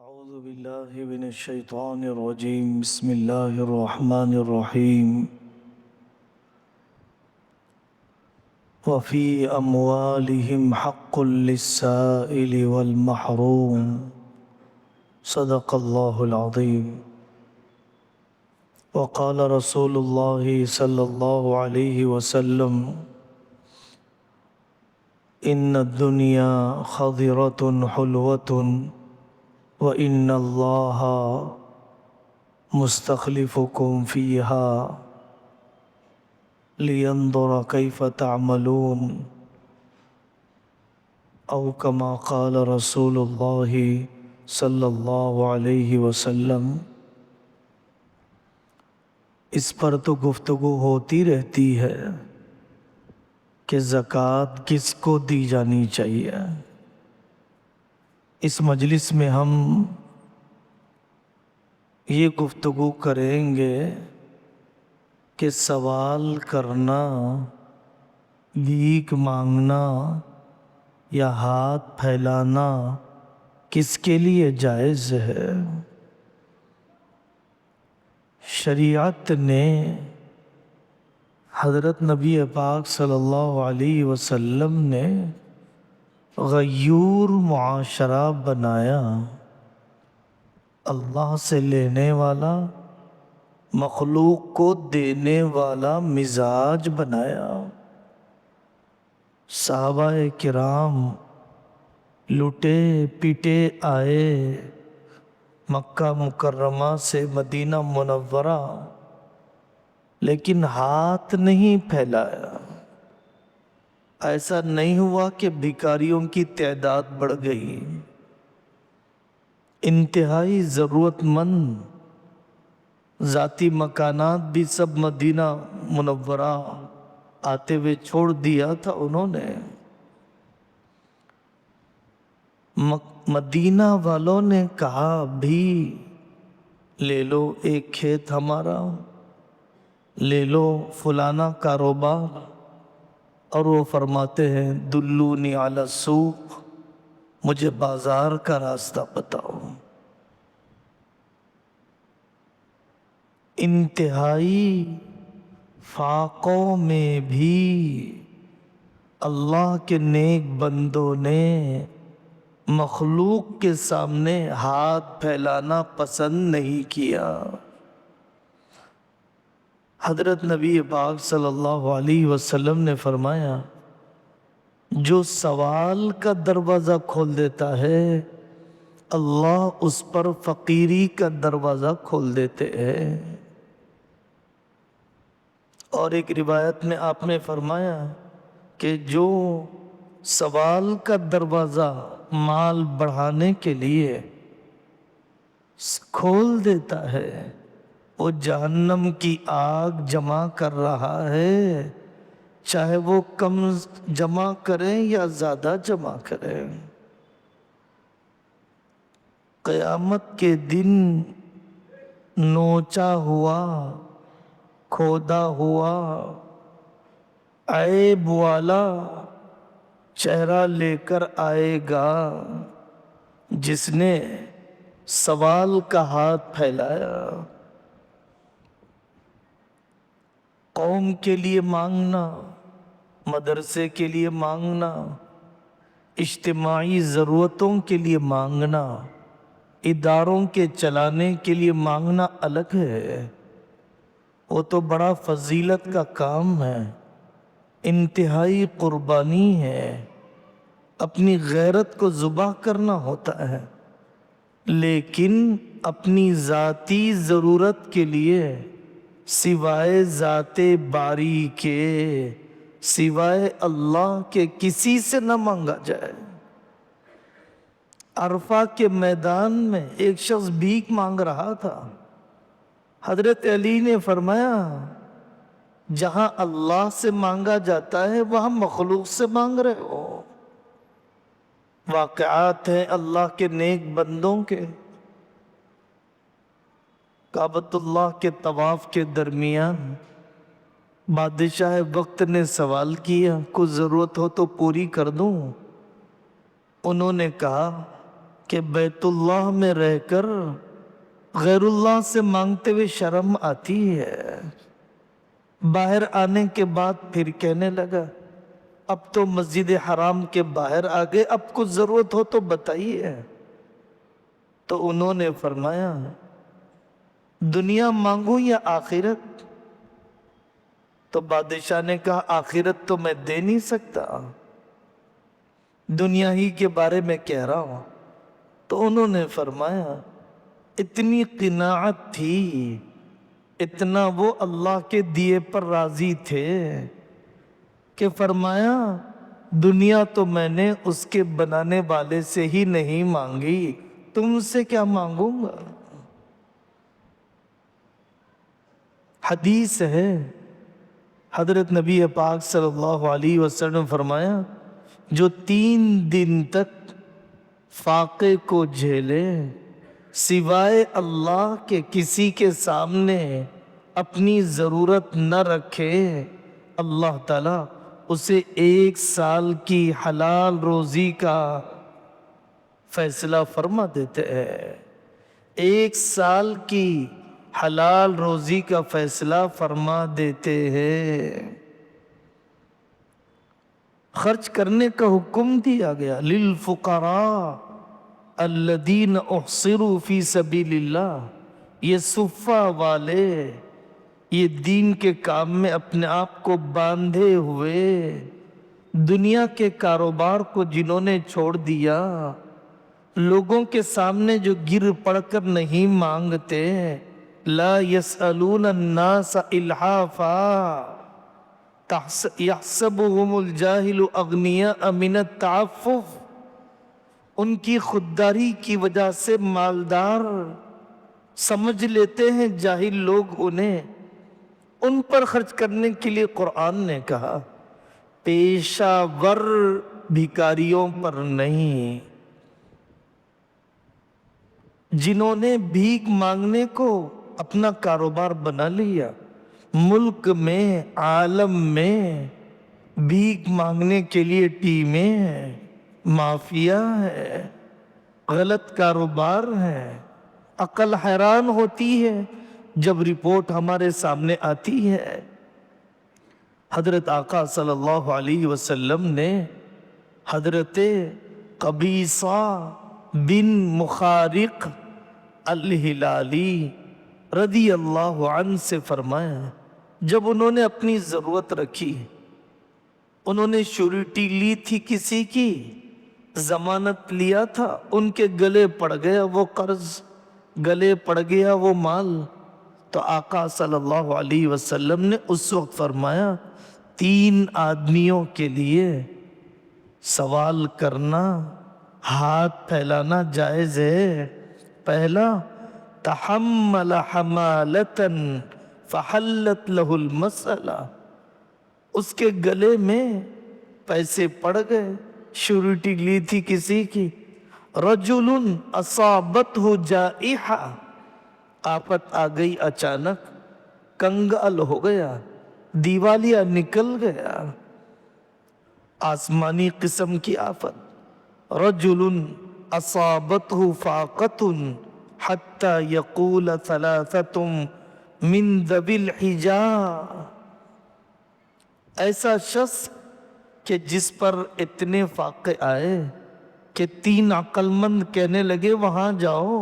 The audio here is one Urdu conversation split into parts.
أعوذ بالله من الشيطان الرجيم بسم الله الرحمن الرحيم وفي أموالهم حق للسائل والمحروم صدق الله العظيم وقال رسول الله صلى الله عليه وسلم إن الدنيا خضرة حلوة وَإِنَّ اللَّهَ مُسْتَخْلِفُكُمْ فِيهَا لِيَنْظُرَ كَيْفَ تَعْمَلُونَ أو كما قال رسول الله صلی اللہ علیہ وسلم۔ اس پر تو گفتگو ہوتی رہتی ہے کہ زکوٰۃ کس کو دی جانی چاہیے۔ اس مجلس میں ہم یہ گفتگو کریں گے کہ سوال کرنا، بھیک مانگنا یا ہاتھ پھیلانا کس کے لیے جائز ہے۔ شریعت نے حضرت نبی پاک صلی اللہ علیہ وسلم نے غیور معاشرہ بنایا، اللہ سے لینے والا، مخلوق کو دینے والا مزاج بنایا۔ صحابہ کرام لٹے پٹے آئے مکہ مکرمہ سے مدینہ منورہ، لیکن ہاتھ نہیں پھیلایا۔ ایسا نہیں ہوا کہ بھکاریوں کی تعداد بڑھ گئی۔ انتہائی ضرورت مند ذاتی مکانات بھی سب مدینہ منورہ آتے ہوئے چھوڑ دیا تھا انہوں نے۔ مدینہ والوں نے کہا بھی لے لو ایک کھیت ہمارا، لے لو فلانا کاروبار، اور وہ فرماتے ہیں دلونی علی السوق، مجھے بازار کا راستہ بتاؤ۔ انتہائی فاقوں میں بھی اللہ کے نیک بندوں نے مخلوق کے سامنے ہاتھ پھیلانا پسند نہیں کیا۔ حضرت نبی پاک صلی اللہ علیہ وسلم نے فرمایا جو سوال کا دروازہ کھول دیتا ہے اللہ اس پر فقیری کا دروازہ کھول دیتے ہیں۔ اور ایک روایت میں آپ نے فرمایا کہ جو سوال کا دروازہ مال بڑھانے کے لیے کھول دیتا ہے وہ جہنم کی آگ جمع کر رہا ہے، چاہے وہ کم جمع کریں یا زیادہ جمع کریں۔ قیامت کے دن نوچا ہوا، کھودا ہوا، عیب والا چہرہ لے کر آئے گا جس نے سوال کا ہاتھ پھیلایا۔ قوم کے لیے مانگنا، مدرسے کے لیے مانگنا، اجتماعی ضرورتوں کے لیے مانگنا، اداروں کے چلانے کے لیے مانگنا الگ ہے، وہ تو بڑا فضیلت کا کام ہے، انتہائی قربانی ہے، اپنی غیرت کو ذبح کرنا ہوتا ہے۔ لیکن اپنی ذاتی ضرورت کے لیے سوائے ذات باری کے، سوائے اللہ کے کسی سے نہ مانگا جائے۔ عرفہ کے میدان میں ایک شخص بھیک مانگ رہا تھا، حضرت علی نے فرمایا جہاں اللہ سے مانگا جاتا ہے وہاں مخلوق سے مانگ رہے ہو۔ واقعات ہیں اللہ کے نیک بندوں کے۔ کعبۃ اللہ کے طواف کے درمیان بادشاہ وقت نے سوال کیا کوئی ضرورت ہو تو پوری کر دوں۔ انہوں نے کہا کہ بیت اللہ میں رہ کر غیر اللہ سے مانگتے ہوئے شرم آتی ہے. باہر آنے کے بعد پھر کہنے لگا اب تو مسجد حرام کے باہر آ گئے, اب کچھ ضرورت ہو تو بتائیے. تو انہوں نے فرمایا دنیا مانگوں یا آخرت؟ تو بادشاہ نے کہا آخرت تو میں دے نہیں سکتا, دنیا ہی کے بارے میں کہہ رہا ہوں. تو انہوں نے فرمایا اتنی قناعت تھی, اتنا وہ اللہ کے دیے پر راضی تھے کہ فرمایا دنیا تو میں نے اس کے بنانے والے سے ہی نہیں مانگی, تم سے کیا مانگوں گا. حدیث ہے حضرت نبی پاک صلی اللہ علیہ وسلم فرمایا جو 3 دن تک فاقے کو جھیلے سوائے اللہ کے کسی کے سامنے اپنی ضرورت نہ رکھے, اللہ تعالیٰ اسے 1 سال کی حلال روزی کا فیصلہ فرما دیتے ہیں. 1 سال کی حلال روزی کا فیصلہ فرما دیتے ہیں. خرچ کرنے کا حکم دیا گیا للفقراء الذین احصروا فی سبیل اللہ. یہ صفہ والے, یہ دین کے کام میں اپنے آپ کو باندھے ہوئے, دنیا کے کاروبار کو جنہوں نے چھوڑ دیا, لوگوں کے سامنے جو گر پڑ کر نہیں مانگتے, لا يسألون الناس الحافا يحسبهم الجاہل اغنیاء من التعفف. ان کی خودداری کی وجہ سے مالدار سمجھ لیتے ہیں جاہل لوگ انہیں. ان پر خرچ کرنے کے لیے قرآن نے کہا پیشہ ور بھکاریوں پر نہیں, جنہوں نے بھیک مانگنے کو اپنا کاروبار بنا لیا. ملک میں عالم میں بھیک مانگنے کے لیے ٹیمیں ہیں, مافیا ہے, غلط کاروبار ہے. عقل حیران ہوتی ہے جب رپورٹ ہمارے سامنے آتی ہے. حضرت آقا صلی اللہ علیہ وسلم نے حضرت قبیصہ بن مخارق الہلالی رضی اللہ عنہ سے فرمایا جب انہوں نے اپنی ضرورت رکھی, انہوں نے شیورٹی لی تھی کسی کی, ضمانت لیا تھا, ان کے گلے پڑ گیا وہ قرض, گلے پڑ گیا وہ مال, تو آقا صلی اللہ علیہ وسلم نے اس وقت فرمایا 3 آدمیوں کے لیے سوال کرنا, ہاتھ پھیلانا جائز ہے. پہلا تحمل حمالتا فحلت له المسئلہ, اس کے گلے میں پیسے پڑ گئے, شیورٹی لی تھی کسی کی. رجل اصابته جائحہ, آفت آ گئی اچانک, کنگال ہو گیا, دیوالیہ نکل گیا, آسمانی قسم کی آفت. رجل اصابته فاقۃ حتی یقول 3 من ذوی الحجا, ایسا شخص کہ جس پر اتنے فاقے آئے کہ 3 عقل مند کہنے لگے وہاں جاؤ,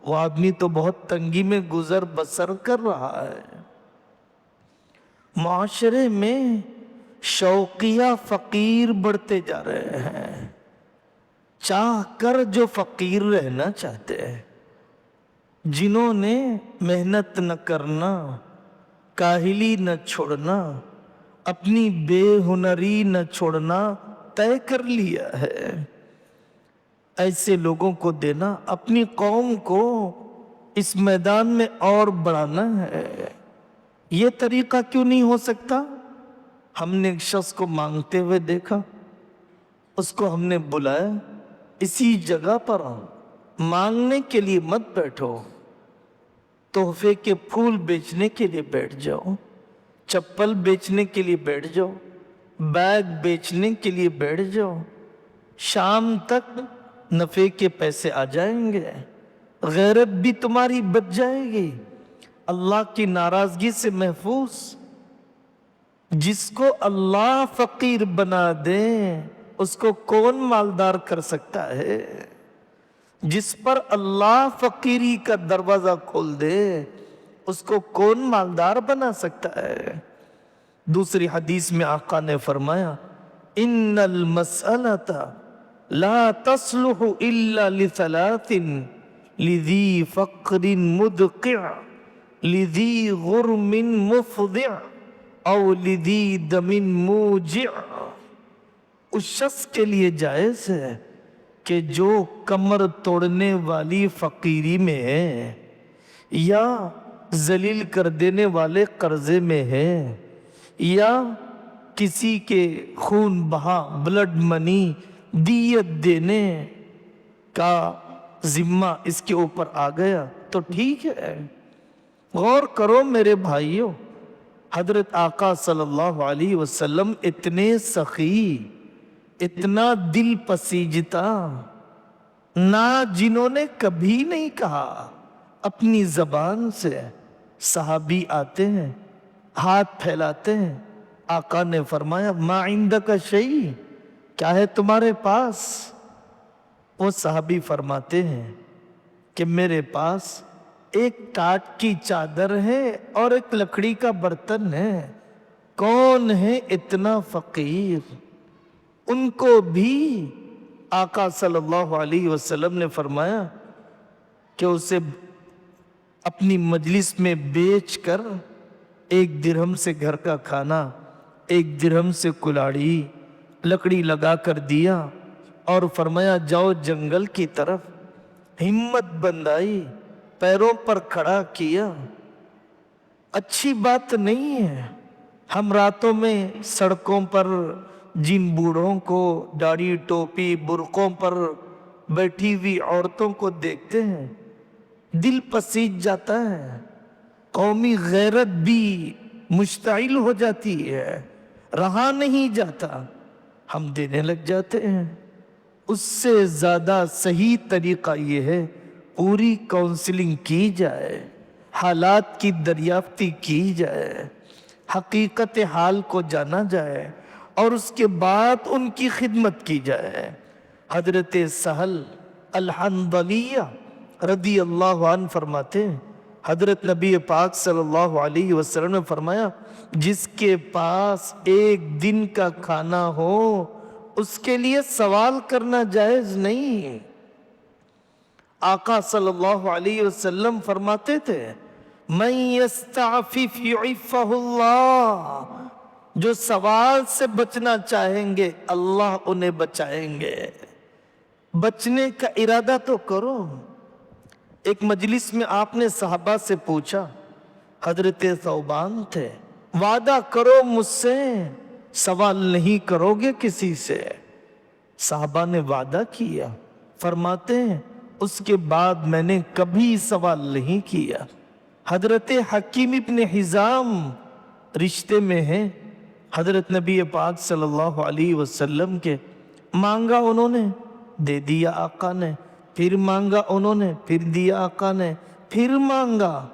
وہ آدمی تو بہت تنگی میں گزر بسر کر رہا ہے. معاشرے میں شوقیہ فقیر بڑھتے جا رہے ہیں, چاہ کر جو فقیر رہنا چاہتے ہیں, جنہوں نے محنت نہ کرنا, کاہلی نہ چھوڑنا, اپنی بے ہنری نہ چھوڑنا طے کر لیا ہے, ایسے لوگوں کو دینا, اپنی قوم کو اس میدان میں اور بڑھانا ہے. یہ طریقہ کیوں نہیں ہو سکتا؟ ہم نے ایک شخص کو مانگتے ہوئے دیکھا, اس کو ہم نے بلایا, اسی جگہ پر مانگنے کے لیے مت بیٹھو, تحفے کے پھول بیچنے کے لیے بیٹھ جاؤ, چپل بیچنے کے لیے بیٹھ جاؤ, بیگ بیچنے کے لیے بیٹھ جاؤ. شام تک نفع کے پیسے آ جائیں گے، غیرت بھی تمہاری بچ جائے گی، اللہ کی ناراضگی سے محفوظ۔ جس کو اللہ فقیر بنا دے اس کو کون مالدار کر سکتا ہے؟ جس پر اللہ فقیری کا دروازہ کھول دے اس کو کون مالدار بنا سکتا ہے؟ دوسری حدیث میں آقا نے فرمایا ان المسألۃ لا تصلح الا لثلاث لذی فقر مدقع لذی غرم مفضع او لذی دم موجع۔ اس شخص کے لیے جائز ہے کہ جو کمر توڑنے والی فقیری میں ہے یا ذلیل کر دینے والے قرضے میں ہے یا کسی کے خون بہا بلڈ منی دیت دینے کا ذمہ اس کے اوپر آ گیا تو ٹھیک ہے۔ غور کرو میرے بھائیوں، حضرت آقا صلی اللہ علیہ وسلم اتنے سخی، اتنا دل پسیجتا، نہ جنہوں نے کبھی نہیں کہا اپنی زبان سے، صحابی آتے ہیں ہاتھ پھیلاتے ہیں، آقا نے فرمایا ما عندک شیء، کیا ہے تمہارے پاس؟ وہ صحابی فرماتے ہیں کہ میرے پاس ایک ٹاٹ کی چادر ہے اور ایک لکڑی کا برتن ہے۔ کون ہے اتنا فقیر؟ ان کو بھی آقا صلی اللہ علیہ وسلم نے فرمایا کہ اسے اپنی مجلس میں بیچ کر 1 درہم سے گھر کا کھانا، 1 درہم سے کلاڑی لکڑی لگا کر دیا اور فرمایا جاؤ جنگل کی طرف۔ ہمت بندائی، پیروں پر کھڑا کیا۔ اچھی بات نہیں ہے ہم راتوں میں سڑکوں پر جن بوڑھوں کو داڑھی ٹوپی برقعوں پر بیٹھی ہوئی عورتوں کو دیکھتے ہیں، دل پسیج جاتا ہے، قومی غیرت بھی مشتعل ہو جاتی ہے، رہا نہیں جاتا، ہم دینے لگ جاتے ہیں۔ اس سے زیادہ صحیح طریقہ یہ ہے پوری کاؤنسلنگ کی جائے، حالات کی دریافتی کی جائے، حقیقت حال کو جانا جائے اور اس کے بعد ان کی خدمت کی جائے۔ حضرت سہل الحنظلیہ رضی اللہ عنہ فرماتے ہیں حضرت نبی پاک صلی اللہ علیہ وسلم نے فرمایا جس کے پاس 1 دن کا کھانا ہو اس کے لیے سوال کرنا جائز نہیں۔ آقا صلی اللہ علیہ وسلم فرماتے تھے من یستعفف یعفہ اللہ، جو سوال سے بچنا چاہیں گے اللہ انہیں بچائیں گے۔ بچنے کا ارادہ تو کرو۔ ایک مجلس میں آپ نے صحابہ سے پوچھا، حضرت ثوبان تھے، وعدہ کرو مجھ سے سوال نہیں کرو گے کسی سے۔ صحابہ نے وعدہ کیا، فرماتے ہیں اس کے بعد میں نے کبھی سوال نہیں کیا۔ حضرت حکیم ابن حزام رشتے میں ہیں حضرت نبی پاک صلی اللہ علیہ وسلم کے، مانگا انہوں نے دے دیا آقا نے، پھر مانگا انہوں نے پھر دیا آقا نے، پھر مانگا۔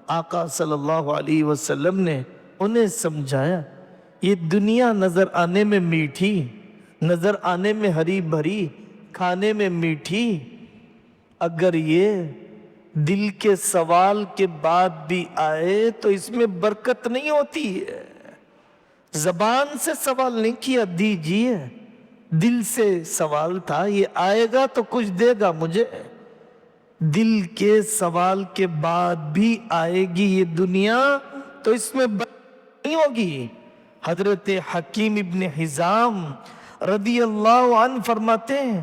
آقا صلی اللہ علیہ وسلم نے انہیں سمجھایا یہ دنیا نظر آنے میں میٹھی، نظر آنے میں ہری بھری، کھانے میں میٹھی، اگر یہ دل کے سوال کے بعد بھی آئے تو اس میں برکت نہیں ہوتی ہے۔ زبان سے سوال نہیں کیا دیجئے، دل سے سوال تھا یہ آئے گا تو کچھ دے گا مجھے، دل کے سوال کے بعد بھی آئے گی یہ دنیا تو اس میں برکت نہیں ہوگی۔ حضرت حکیم ابن حزام رضی اللہ عنہ فرماتے ہیں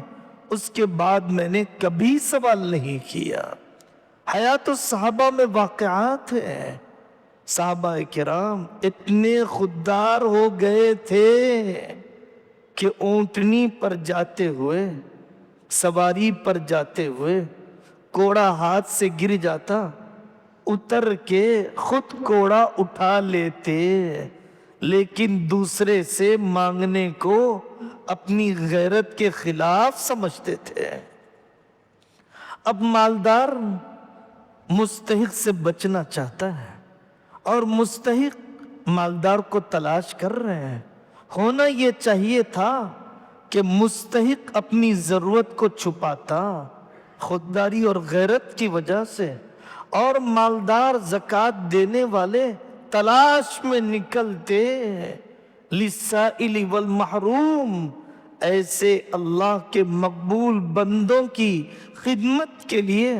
اس کے بعد میں نے کبھی سوال نہیں کیا۔ حیات الصحابہ میں واقعات ہیں، صحابہ کرام اتنے خوددار ہو گئے تھے کہ اونٹنی پر جاتے ہوئے، سواری پر جاتے ہوئے کوڑا ہاتھ سے گر جاتا، اتر کے خود کوڑا اٹھا لیتے، لیکن دوسرے سے مانگنے کو اپنی غیرت کے خلاف سمجھتے تھے۔ اب مالدار مستحق سے بچنا چاہتا ہے اور مستحق مالدار کو تلاش کر رہے ہیں. ہونا یہ چاہیے تھا کہ مستحق اپنی ضرورت کو چھپاتا خودداری اور غیرت کی وجہ سے، اور مالدار زکوٰۃ دینے والے تلاش میں نکلتے للسائل والمحروم، ایسے اللہ کے مقبول بندوں کی خدمت کے لیے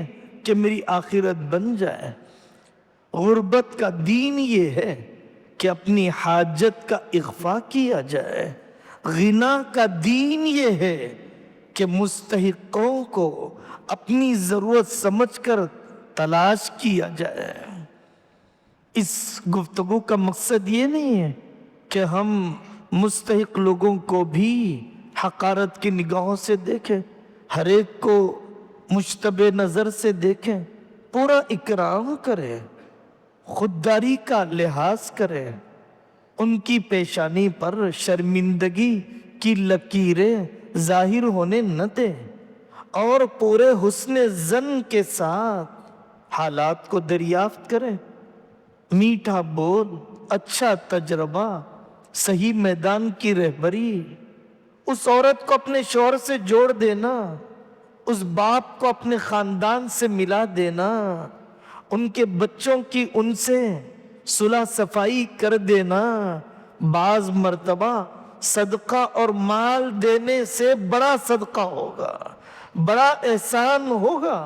کہ میری آخرت بن جائے. غربت کا دین یہ ہے کہ اپنی حاجت کا اخفا کیا جائے. غنا کا دین یہ ہے کہ مستحقوں کو اپنی ضرورت سمجھ کر تلاش کیا جائے. اس گفتگو کا مقصد یہ نہیں ہے کہ ہم مستحق لوگوں کو بھی حقارت کی نگاہوں سے دیکھیں، ہر ایک کو مشتبہ نظر سے دیکھیں. پورا اکرام کریں، خودداری کا لحاظ کریں، ان کی پیشانی پر شرمندگی کی لکیریں ظاہر ہونے نہ دیں، اور پورے حسن ظن کے ساتھ حالات کو دریافت کریں. میٹھا بول، اچھا تجربہ، صحیح میدان کی رہبری، اس عورت کو اپنے شوہر سے جوڑ دینا، اس باپ کو اپنے خاندان سے ملا دینا، ان کے بچوں کی ان سے صلح صفائی کر دینا. بعض مرتبہ صدقہ اور مال دینے سے بڑا صدقہ ہوگا، بڑا احسان ہوگا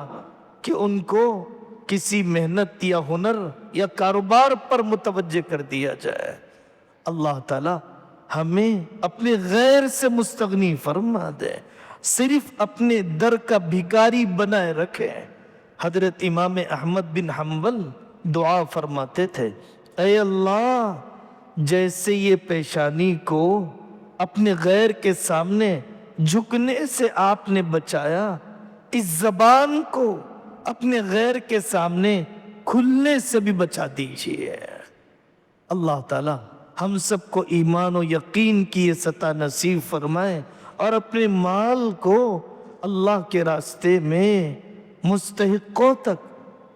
کہ ان کو کسی محنت یا ہنر یا کاروبار پر متوجہ کر دیا جائے. اللہ تعالی ہمیں اپنے غیر سے مستغنی فرما دے، صرف اپنے در کا بھکاری بنائے رکھے. حضرت امام احمد بن حنبل دعا فرماتے تھے، اے اللہ، جیسے یہ پیشانی کو اپنے غیر کے سامنے جھکنے سے آپ نے بچایا، اس زبان کو اپنے غیر کے سامنے کھلنے سے بھی بچا دیجیے. اللہ تعالی ہم سب کو ایمان و یقین کی یہ سطح نصیب فرمائے، اور اپنے مال کو اللہ کے راستے میں مستحقوں تک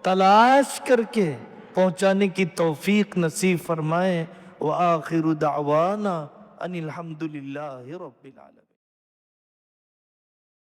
تلاش کر کے پہنچانے کی توفیق نصیب فرمائے. وآخر دعوانا ان الحمد للہ رب العالمین.